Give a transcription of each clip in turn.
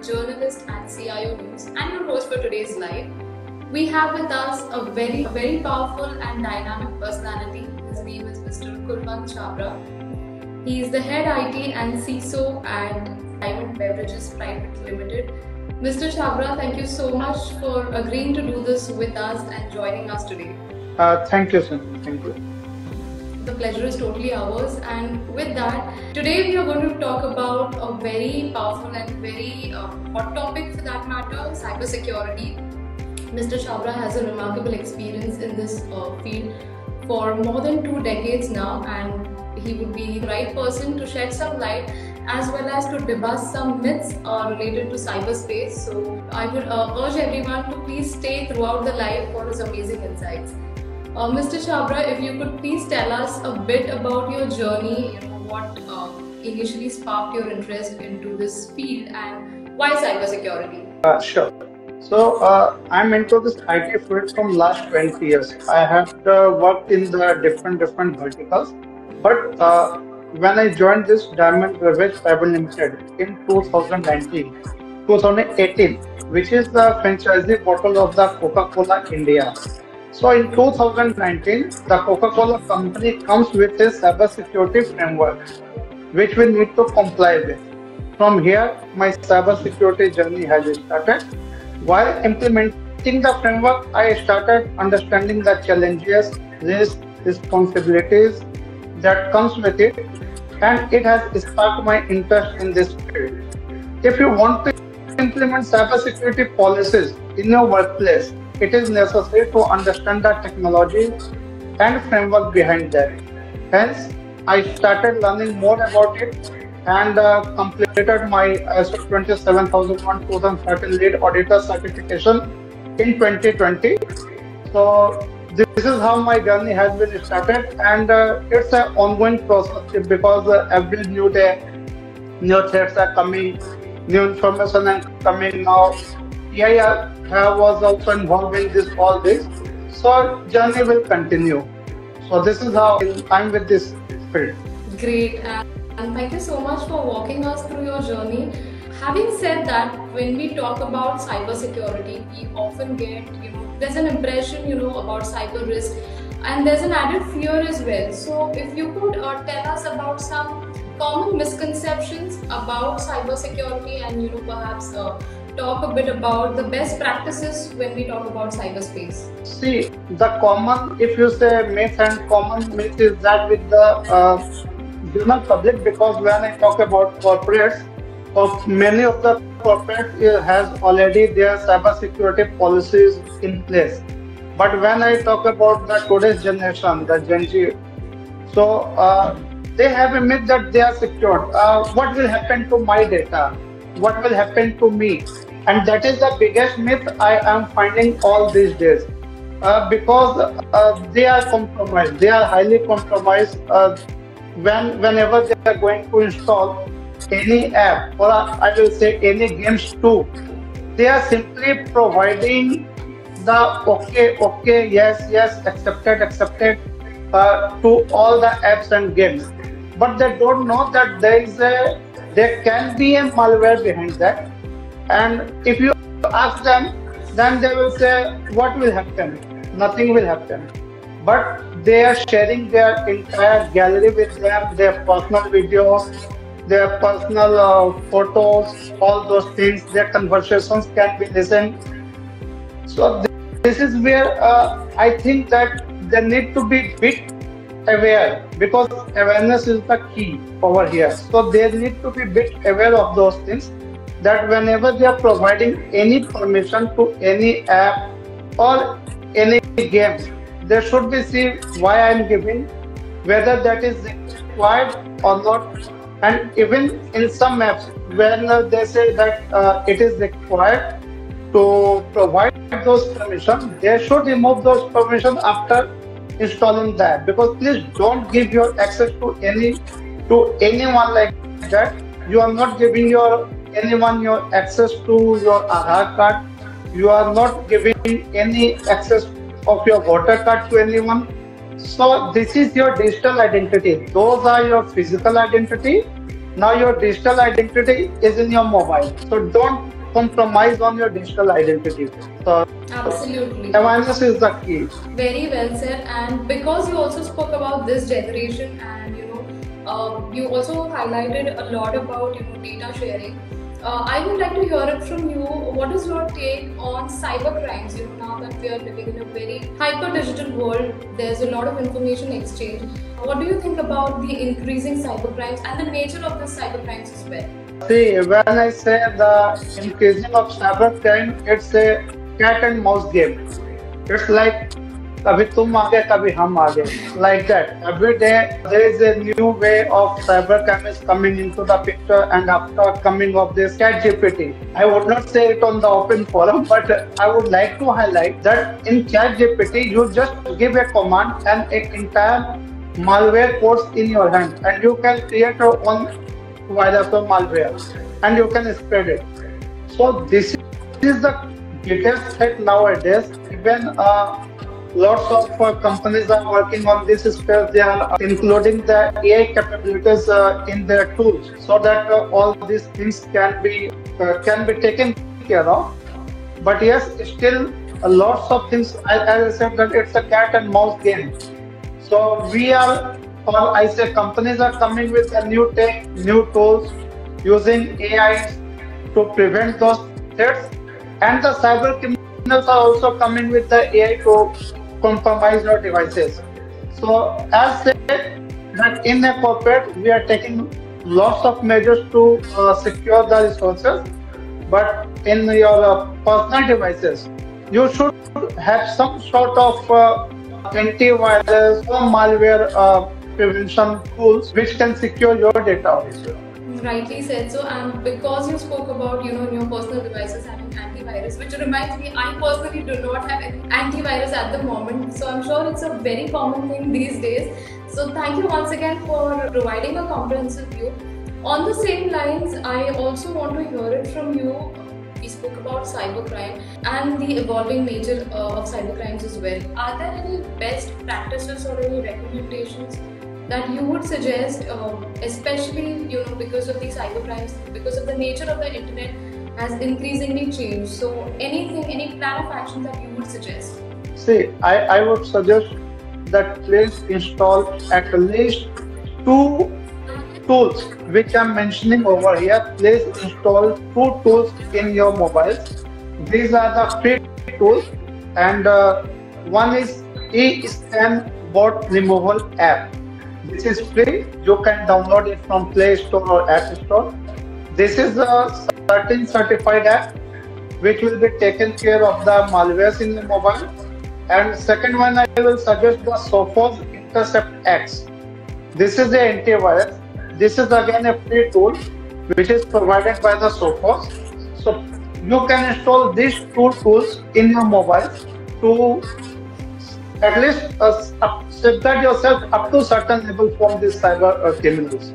journalist at CIO News and your host for today's live. We have with us a very powerful and dynamic personality. His name is Mr. Kulwant Chhabra. He is the head IT and CISO at Beverages Private Limited. Mr. Chhabra, thank you so much for agreeing to do this with us and joining us today. Thank you, sir. Thank you. The pleasure is totally ours, and with that, today we are going to talk about a very powerful and very hot topic for that matter, cybersecurity. Mr. Chhabra has a remarkable experience in this field for more than 2 decades now, and he would be the right person to shed some light as well as to debust some myths related to cyberspace. So I would urge everyone to please stay throughout the live for his amazing insights. Mr. Chhabra, if you could please tell us a bit about your journey, what initially sparked your interest into this field and why cybersecurity? Sure. So I'm into this IT field from last 20 years. I have worked in the different verticals, but when I joined this Beverages Private Limited in 2018, which is the franchisee bottle of the Coca-Cola India. So in 2019, the Coca-Cola company comes with a cybersecurity framework, which we need to comply with. From here, my cybersecurity journey has started. While implementing the framework, I started understanding the challenges, risks, responsibilities that comes with it, and it has sparked my interest in this field. If you want to implement cybersecurity policies in your workplace, it is necessary to understand the technology and framework behind that. Hence, I started learning more about it and completed my ISO 27001 2013 lead auditor certification in 2020. So this is how my journey has been started, and it's an ongoing process because every new day, new threats are coming, new information are coming now. Yeah, I was also involved in all this. So journey will continue. So this is how I'm with this field. Great, and thank you so much for walking us through your journey. Having said that, when we talk about cybersecurity, we often get, there's an impression, about cyber risk, and there's an added fear as well. So if you could tell us about some common misconceptions about cybersecurity and, perhaps talk a bit about the best practices when we talk about cyberspace. See, the common, if you say myth and common myth is that with the general public, because when I talk about corporates, many of the corporates has already their cybersecurity policies in place. But when I talk about the today's generation, the Gen Z, so they have a myth that they are secured. What will happen to my data? What will happen to me? And that is the biggest myth I am finding all these days, because they are compromised. They are highly compromised whenever they are going to install any app, or I will say any games too. They are simply providing the okay, yes, accepted to all the apps and games. But they don't know that there can be a malware behind that. And if you ask them, then they will say, what will happen? Nothing will happen. But they are sharing their entire gallery with them, their personal videos, their personal photos, all those things, their conversations can be listened. So this is where I think that they need to be bit aware, because awareness is the key over here. So they need to be bit aware of those things, that whenever they are providing any permission to any app or any games, they should be see why I am giving, whether that is required or not. And even in some apps, when they say that it is required to provide those permissions, they should remove those permissions after installing that. Because please don't give your access to anyone like that. You are not giving anyone your access to your Aadhaar card. You are not giving any access of your voter card to anyone. So this is your digital identity. Those are your physical identity. Now your digital identity is in your mobile. So don't compromise on your digital identity. So Absolutely. awareness is the key. Very well said. And because you also spoke about this generation, and you also highlighted a lot about data sharing. I would like to hear it from you. What is your take on cyber crimes? Now that we are living in a very hyper digital world, there's a lot of information exchange. What do you think about the increasing cyber crimes and the nature of the cyber crimes as well? See, when I say the increasing of cybercrime, it's a cat and mouse game. It's like kabhi tum aage, kabhi hum aage, like that. Every day there is a new way of cybercrime is coming into the picture, and after coming of this ChatGPT, I would not say it on the open forum, but I would like to highlight that in ChatGPT you just give a command and an entire malware course in your hand, and you can create your own virus or malware, and you can spread it. So this is the biggest threat nowadays. Even lots of companies are working on this space. They are including the AI capabilities in their tools, so that all these things can be taken care of. But yes, still lots of things. As I said, that it's a cat and mouse game. So we are, or I say companies are coming with a new tech, new tools, using AI to prevent those threats, and the cyber criminals are also coming with the AI to compromise your devices. So as said, that in a corporate we are taking lots of measures to secure the resources, but in your personal devices, you should have some sort of antivirus or malware prevention tools which can secure your data also. Rightly said. So, and because you spoke about in your personal devices having antivirus, which reminds me, I personally do not have any antivirus at the moment. So I'm sure it's a very common thing these days. So thank you once again for providing a comprehensive view. On the same lines, I also want to hear it from you. We spoke about cybercrime and the evolving nature of cybercrimes as well. Are there any best practices or any recommendations that you would suggest, especially because of the cybercrimes, because of the nature of the internet has increasingly changed? So anything, any plan of action that you would suggest? See, I would suggest that please install at least 2 tools which I'm mentioning over here. Please install 2 tools in your mobiles. These are the free tools, and one is e-scan bot removal app. This is free. You can download it from Play Store or App Store. This is a certain certified app which will be taken care of the malwares in the mobile. And second one, I will suggest the Sophos Intercept X. This is the antivirus. This is again a free tool which is provided by the Sophos. So you can install these 2 tools in your mobile to at least safeguard yourself up to certain level from these cyber criminals.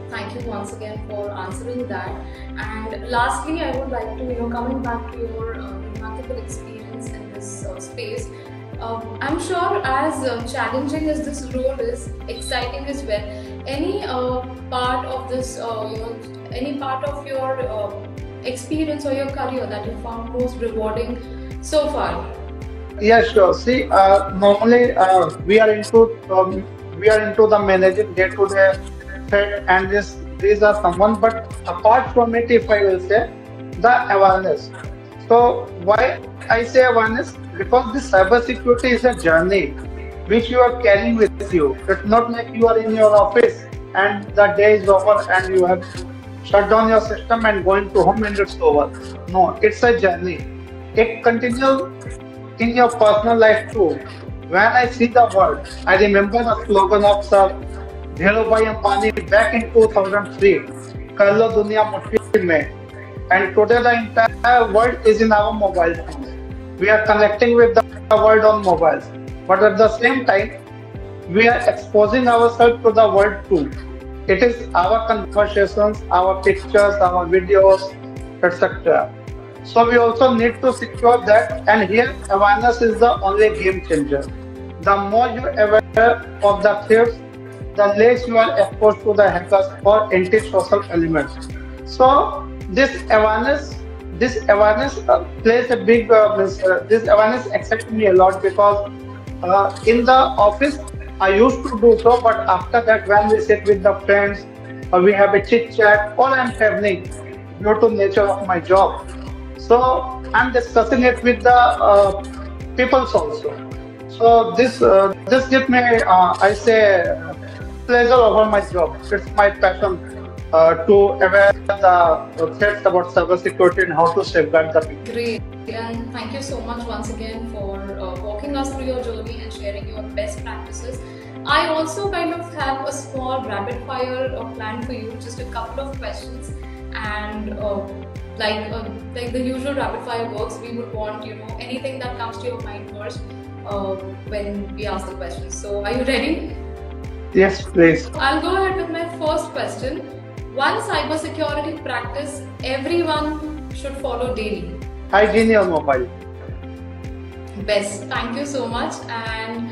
Thank you once again for answering that. And lastly, I would like to, coming back to your remarkable experience in this space. I'm sure as challenging as this role is, exciting as well, any part of this, any part of your experience or your career that you found most rewarding so far? Yeah, sure. See, normally we are into the managing day-to-day threat, and these are someone. But apart from it, if I will say, the awareness. So why I say awareness? Because this cybersecurity is a journey which you are carrying with you. It's not like you are in your office and the day is over and you have shut down your system and going to home and it's over. No, it's a journey. It continues in your personal life too. When I see the word, I remember the slogan of Sir Dhirubhai Ambani back in 2003, "Kar lo duniya muthi mein." And today the entire world is in our mobile phones. We are connecting with the world on mobiles, but at the same time, we are exposing ourselves to the world too. It is our conversations, our pictures, our videos, etc. So we also need to secure that, and here awareness is the only game changer. The more you are aware of the threats, the less you are exposed to the hackers or anti-social elements. So this awareness plays a big this awareness excites me a lot because in the office I used to do so, but after that when we sit with the friends or we have a chit chat, all I'm traveling due to nature of my job. So I'm discussing it with the peoples also. So this gives me I say pleasure over my job. It's my passion to aware the threats about cybersecurity and how to safeguard the people. Great, and thank you so much once again for walking us through your journey and sharing your best practices. I also kind of have a small rapid fire plan for you, just a couple of questions, and like the usual rapid fire works, we would want anything that comes to your mind first when we ask the questions. So, are you ready? Yes, please. I'll go ahead with my first question. One cybersecurity practice everyone should follow daily. Hygiene your mobile. Best. Thank you so much. And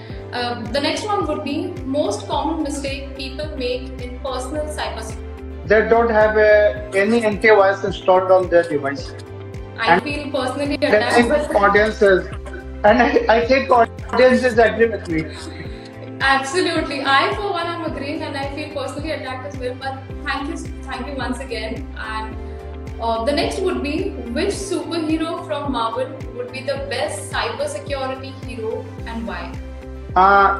the next one would be most common mistake people make in personal cybersecurity. They don't have any antivirus installed on their device. I feel personally I attacked. think audiences, and I think audiences agree with me. Absolutely. I for one am agreeing and I feel personally attacked as well. But thank you once again. And the next would be which superhero from Marvel would be the best cybersecurity hero and why?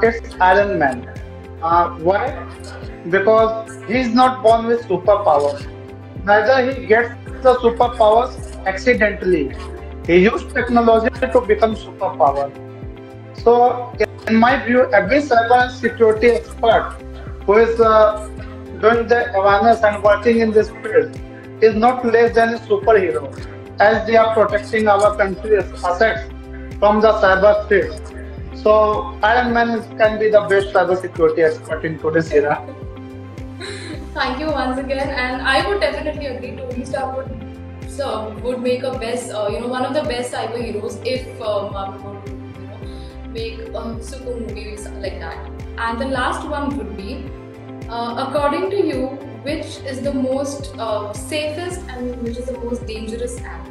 It's Iron Man. Why? Because he's not born with superpowers. Neither he gets the superpowers accidentally. He used technology to become superpower. So, in my view, every cyber security expert who is doing the awareness and working in this field is not less than a superhero, as they are protecting our country's assets from the cyber threats. So, Iron Man can be the best cyber security expert in today's era. Thank you once again, and I would definitely agree. Tony Stark would make a best, one of the best cyber heroes if Marvel would, make a super movie like that. And the last one would be, according to you, which is the most safest and which is the most dangerous app?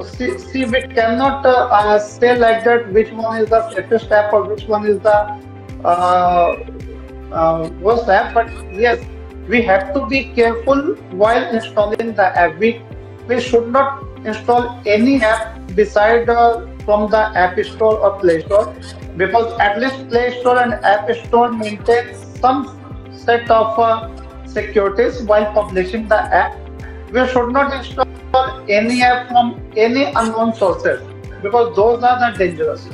See, we cannot say like that which one is the safest app or which one is the worst app, but yes, we have to be careful while installing the app. We should not install any app beside from the App Store or Play Store, because at least Play Store and App Store maintain some set of securities while publishing the app. We should not install any app from any unknown sources, because those are the dangerous.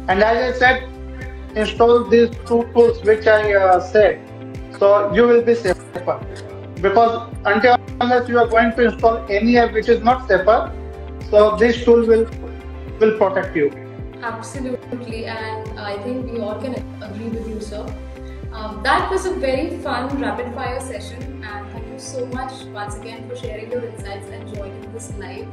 And as I said, install these two tools which I said, so you will be safer. Because until unless you are going to install any app which is not safer, so this tool will protect you. Absolutely, and I think we all can agree with you, sir. That was a very fun rapid fire session, and thank you so much once again for sharing your insights and joining this live.